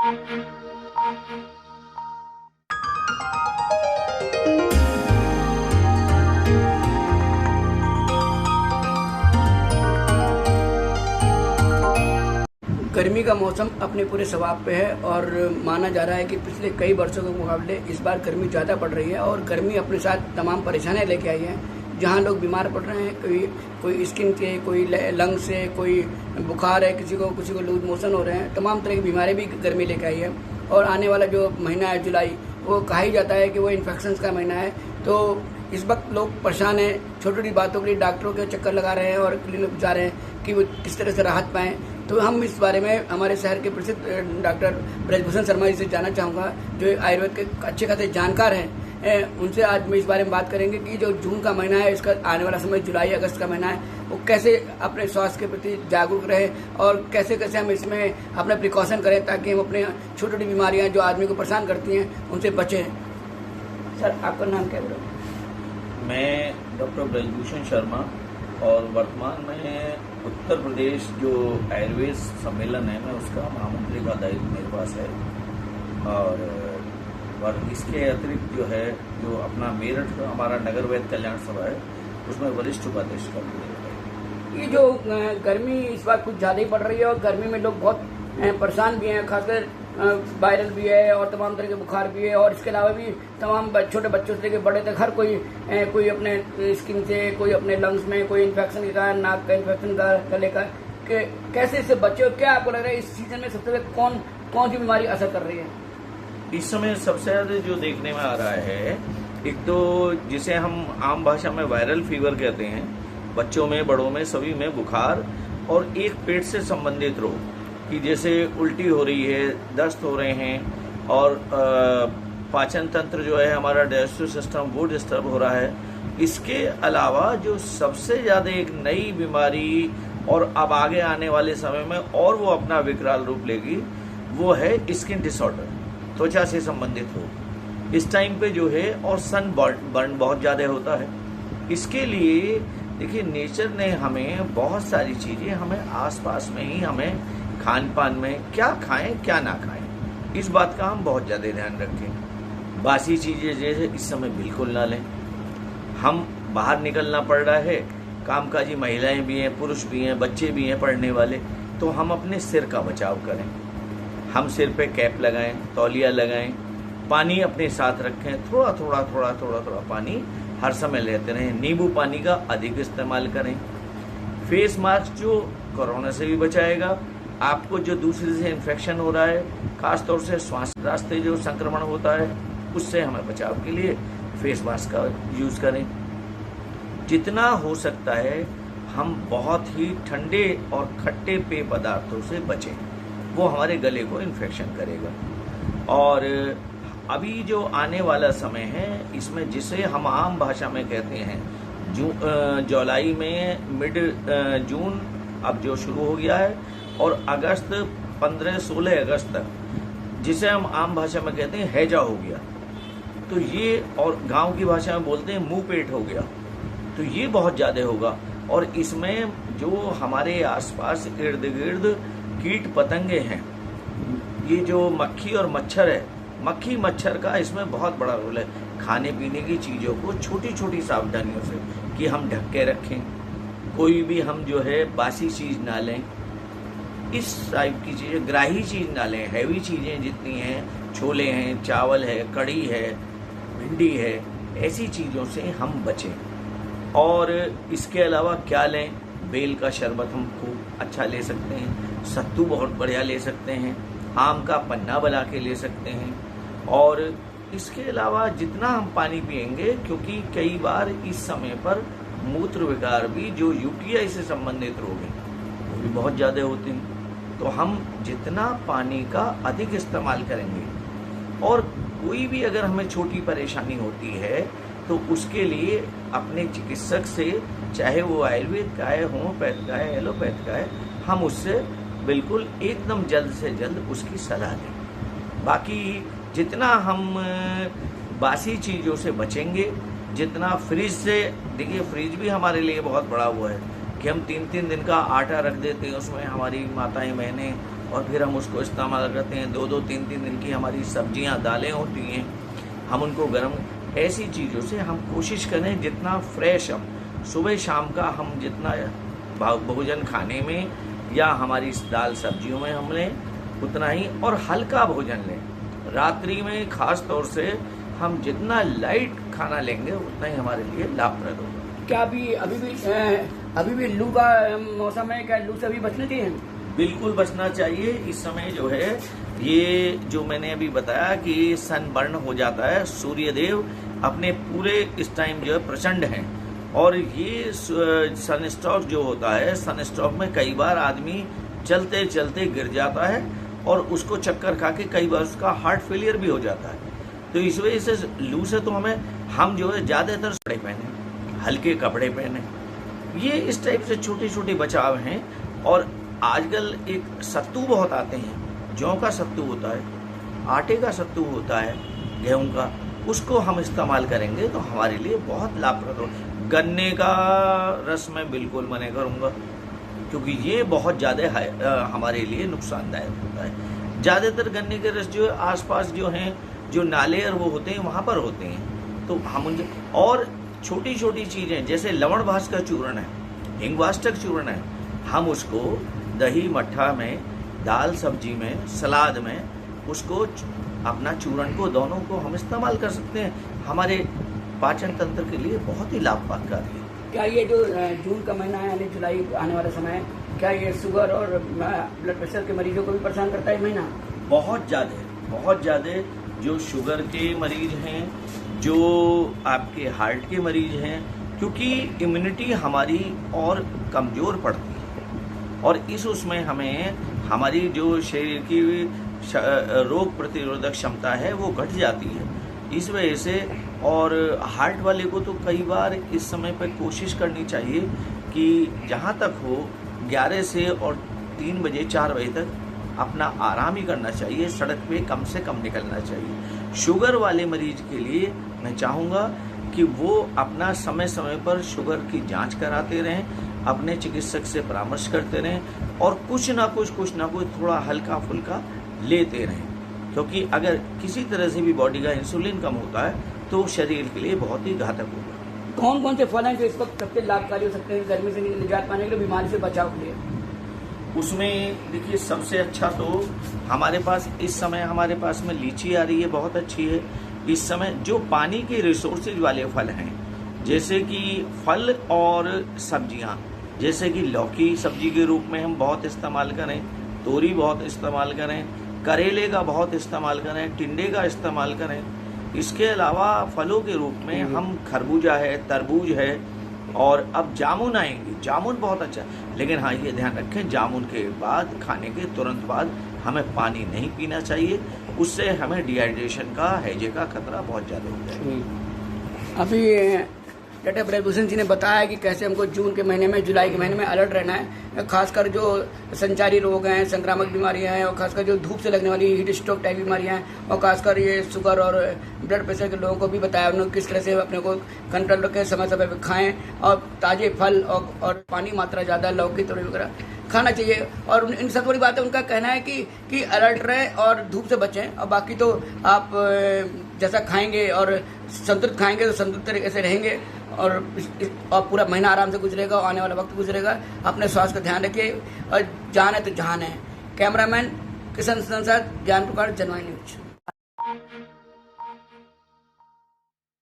गर्मी का मौसम अपने पूरे स्वभाव पे है और माना जा रहा है कि पिछले कई वर्षों के मुकाबले इस बार गर्मी ज़्यादा पड़ रही है और गर्मी अपने साथ तमाम परेशानियां लेके आई है। जहां लोग बीमार पड़ रहे हैं, कोई स्किन के, कोई लंग से, कोई बुखार है, किसी को लूज मोशन हो रहे हैं, तमाम तरह की बीमारी भी गर्मी लेके आई है। और आने वाला जो महीना है जुलाई, वो कहा ही जाता है कि वो इन्फेक्शन का महीना है। तो इस वक्त लोग परेशान हैं, छोटी छोटी बातों के लिए डॉक्टरों के चक्कर लगा रहे हैं और क्लिनिक जा रहे हैं कि वो किस तरह से राहत पाएँ। तो हम इस बारे में हमारे शहर के प्रसिद्ध डॉक्टर ब्रजभूषण शर्मा जी से जानना चाहूँगा, जो आयुर्वेद के अच्छे खासे जानकार हैं। उनसे आज मैं इस बारे में बात करेंगे कि जो जून का महीना है, इसका आने वाला समय जुलाई अगस्त का महीना है, वो कैसे अपने स्वास्थ्य के प्रति जागरूक रहे और कैसे कैसे हम इसमें अपने प्रिकॉशन करें ताकि हम अपने छोटी छोटी बीमारियाँ जो आदमी को परेशान करती हैं उनसे बचें। सर, आपका नाम क्या है? मैं डॉक्टर ब्रजभूषण शर्मा और वर्तमान में उत्तर प्रदेश जो आयुर्वेद सम्मेलन है, मैं उसका महामंत्री का दायित्व मेरे पास है। और इसके अतिरिक्त जो है, जो अपना मेरठ का हमारा नगर वैद्य कल्याण सभा है, उसमें वरिष्ठ उपाध्यक्ष का है। ये जो गर्मी इस बार कुछ ज़्यादा ही पड़ रही है और गर्मी में लोग बहुत परेशान भी हैं, खासकर वायरल भी है और तमाम तरह के बुखार भी है। और इसके अलावा भी तमाम छोटे बच्चों से लेकर बड़े तक हर कोई अपने स्किन से, कोई अपने लंग्स में, कोई इन्फेक्शन के कारण, नाक का इन्फेक्शन का, गले का, कैसे इससे बचे? और क्या आपको लग रहा है इस सीजन में सबसे कौन सी बीमारी असर कर रही है? इस समय सबसे ज्यादा जो देखने में आ रहा है, एक तो जिसे हम आम भाषा में वायरल फीवर कहते हैं, बच्चों में, बड़ों में, सभी में बुखार और एक पेट से संबंधित रोग कि जैसे उल्टी हो रही है, दस्त हो रहे हैं और पाचन तंत्र जो है हमारा, डाइजेस्टिव सिस्टम, वो डिस्टर्ब हो रहा है। इसके अलावा जो सबसे ज़्यादा एक नई बीमारी और अब आगे आने वाले समय में और वो अपना विकराल रूप लेगी, वो है स्किन डिसऑर्डर, त्वचा से संबंधित रोग। इस टाइम पे जो है, और सन बर्न बहुत ज़्यादा होता है। इसके लिए देखिए, नेचर ने हमें बहुत सारी चीज़ें, हमें आसपास में ही, हमें खान पान में क्या खाएं क्या ना खाएं, इस बात का हम बहुत ज़्यादा ध्यान रखें। बासी चीज़ें जैसे इस समय बिल्कुल ना लें। हम बाहर निकलना पड़ रहा है, कामकाजी महिलाएं भी हैं, पुरुष भी हैं, बच्चे भी हैं पढ़ने वाले, तो हम अपने सिर का बचाव करें। हम सिर पे कैप लगाएं, तौलिया लगाएं, पानी अपने साथ रखें, थोड़ा थोड़ा पानी हर समय लेते रहें। नींबू पानी का अधिक इस्तेमाल करें। फेस मास्क जो कोरोना से भी बचाएगा, आपको जो दूसरे से इन्फेक्शन हो रहा है, खासतौर से श्वास रास्ते जो संक्रमण होता है, उससे हमें बचाव के लिए फेस मास्क का यूज करें। जितना हो सकता है हम बहुत ही ठंडे और खट्टे पेय पदार्थों से बचें, वो हमारे गले को इन्फेक्शन करेगा। और अभी जो आने वाला समय है, इसमें जिसे हम आम भाषा में कहते हैं जुलाई में मिड जून अब जो शुरू हो गया है, और अगस्त 15-16 अगस्त तक, जिसे हम आम भाषा में कहते हैं हैजा हो गया, तो ये, और गांव की भाषा में बोलते हैं मुंह पेट हो गया, तो ये बहुत ज़्यादा होगा। और इसमें जो हमारे आसपास इर्द गिर्द कीट पतंगे हैं, ये जो मक्खी और मच्छर है, मक्खी मच्छर का इसमें बहुत बड़ा रोल है। खाने पीने की चीज़ों को छोटी छोटी सावधानियों से कि हम ढक के रखें, कोई भी हम जो है बासी चीज़ ना लें, इस टाइप की चीज़ें, ग्राही चीज़ ना लें। हैवी चीज़ें जितनी हैं, छोले हैं, चावल है, कढ़ी है, भिंडी है, ऐसी चीज़ों से हम बचें। और इसके अलावा क्या लें? बेल का शरबत हम खूब अच्छा ले सकते हैं, सत्तू बहुत बढ़िया ले सकते हैं, आम का पन्ना बना के ले सकते हैं। और इसके अलावा जितना हम पानी पिएंगे, क्योंकि कई बार इस समय पर मूत्र विकार भी, जो यूटीआई से संबंधित रोग हैं, वो भी बहुत ज़्यादा होते हैं, तो हम जितना पानी का अधिक इस्तेमाल करेंगे। और कोई भी अगर हमें छोटी परेशानी होती है, तो उसके लिए अपने चिकित्सक से, चाहे वो आयुर्वेद का है, होम्योपैथ का है, एलोपैथ का है, हम उससे बिल्कुल एकदम जल्द से जल्द उसकी सलाह लें। बाकी जितना हम बासी चीज़ों से बचेंगे, जितना फ्रिज से, देखिए फ्रिज भी हमारे लिए बहुत बड़ा वो है कि हम 3-3 दिन का आटा रख देते हैं, उसमें हमारी माताएं बहनें और फिर हम उसको इस्तेमाल करते हैं। 2-2, 3-3 दिन की हमारी सब्जियां, दालें होती हैं, हम उनको गर्म, ऐसी चीज़ों से हम कोशिश करें जितना फ्रेश हम सुबह शाम का हम जितना भोजन खाने में या हमारी दाल सब्जियों में हम लें उतना ही, और हल्का भोजन लें। रात्रि में खास तौर से हम जितना लाइट खाना लेंगे उतना ही हमारे लिए लाभप्रद होगा। क्या अभी भी लू का मौसम है, क्या लू से अभी बचना चाहिए? बिल्कुल बचना चाहिए। इस समय जो है ये जो मैंने अभी बताया कि सनबर्न हो जाता है, सूर्यदेव अपने पूरे इस टाइम जो है प्रचंड हैं, और ये सनस्ट्रोक जो होता है, सनस्ट्रोक में कई बार आदमी चलते चलते गिर जाता है और उसको चक्कर खा के कई बार उसका हार्ट फेलियर भी हो जाता है। तो इस वजह से लू से तो हम जो है ज़्यादातर कपड़े पहने, हल्के कपड़े पहने, ये इस टाइप से छोटे छोटे बचाव हैं। और आजकल एक सत्तू बहुत आते हैं, जौ का सत्तू होता है, आटे का सत्तू होता है, गेहूं का, उसको हम इस्तेमाल करेंगे तो हमारे लिए बहुत लाभप्रद हो। गन्ने का रस मैं बिल्कुल मना करूँगा, क्योंकि ये बहुत ज़्यादा हमारे लिए नुकसानदायक होता है। ज़्यादातर गन्ने के रस जो है आसपास जो हैं, जो नाले और वो होते हैं वहाँ पर होते हैं, तो हम उनसे, और छोटी छोटी चीज़ें जैसे लवण भास का चूर्ण है, हिंगवाष्टक चूर्ण है, हम उसको दही मट्ठा में, दाल सब्जी में, सलाद में उसको अपना चूर्ण को दोनों को हम इस्तेमाल कर सकते हैं। हमारे पाचन तंत्र के लिए बहुत ही लाभकारी है। क्या ये जो जून का महीना है यानी जुलाई आने वाला समय है, क्या ये शुगर और ब्लड प्रेशर के मरीजों को भी परेशान करता है महीना? बहुत ज़्यादा जो शुगर के मरीज हैं, जो आपके हार्ट के मरीज हैं, क्योंकि इम्यूनिटी हमारी और कमज़ोर पड़ती है, और इस उसमें हमें हमारी जो शरीर की रोग प्रतिरोधक क्षमता है वो घट जाती है। इस वजह से, और हार्ट वाले को तो कई बार इस समय पर कोशिश करनी चाहिए कि जहाँ तक हो 11 से और 3 बजे 4 बजे तक अपना आराम ही करना चाहिए, सड़क पे कम से कम निकलना चाहिए। शुगर वाले मरीज के लिए मैं चाहूँगा कि वो अपना समय समय पर शुगर की जांच कराते रहें, अपने चिकित्सक से परामर्श करते रहें, और कुछ ना कुछ थोड़ा हल्का फुल्का लेते रहें, क्योंकि अगर किसी तरह से भी बॉडी का इंसुलिन कम होता है तो शरीर के लिए बहुत ही घातक होगा। कौन कौन से फल हैं जो इस वक्त सबसे लाभकारी हो सकते हैं गर्मी से निजात पाने के लिए, बीमारी से बचाव के लिए? उसमें देखिए सबसे अच्छा तो हमारे पास इस समय हमारे पास में लीची आ रही है, बहुत अच्छी है। इस समय जो पानी के रिसोर्सेज वाले फल हैं, जैसे कि फल और सब्जियां, जैसे कि लौकी सब्जी के रूप में हम बहुत इस्तेमाल करें, तोरी बहुत इस्तेमाल करें, करेले का बहुत इस्तेमाल करें, टिंडे का इस्तेमाल करें। इसके अलावा फलों के रूप में हम खरबूजा है, तरबूज है, और अब जामुन आएंगे। जामुन बहुत अच्छा, लेकिन हाँ ये ध्यान रखें, जामुन के बाद, खाने के तुरंत बाद हमें पानी नहीं पीना चाहिए, उससे हमें डिहाइड्रेशन का, हैजे का खतरा बहुत ज़्यादा हो जाएगा। अभी डॉक्टर ब्रजभूषण जी ने बताया कि कैसे हमको जून के महीने में, जुलाई के महीने में अलर्ट रहना है, खासकर जो संचारी रोग हैं, संक्रामक बीमारियां हैं, और खासकर जो धूप से लगने वाली हीट स्ट्रोक टाइप बीमारियां हैं, और खासकर ये शुगर और ब्लड प्रेशर के लोगों को भी बताया उन्होंने किस तरह से अपने को कंट्रोल रखें, समय समय पर खाएं, और ताजे फल और पानी मात्रा ज़्यादा, लौकी तोरी वगैरह खाना चाहिए। और इन सब बड़ी बात है, उनका कहना है कि अलर्ट रहें और धूप से बचें, और बाकी तो आप जैसा खाएंगे और संतुलित खाएंगे तो संतुलित तरीके से रहेंगे, और पूरा महीना आराम से गुजरेगा, और आने वाला वक्त गुजरेगा। अपने स्वास्थ्य का ध्यान रखिए, और जान है तो जहान है। कैमरामैन किशन के साथ ज्ञान प्रकाश, जनवाणी न्यूज।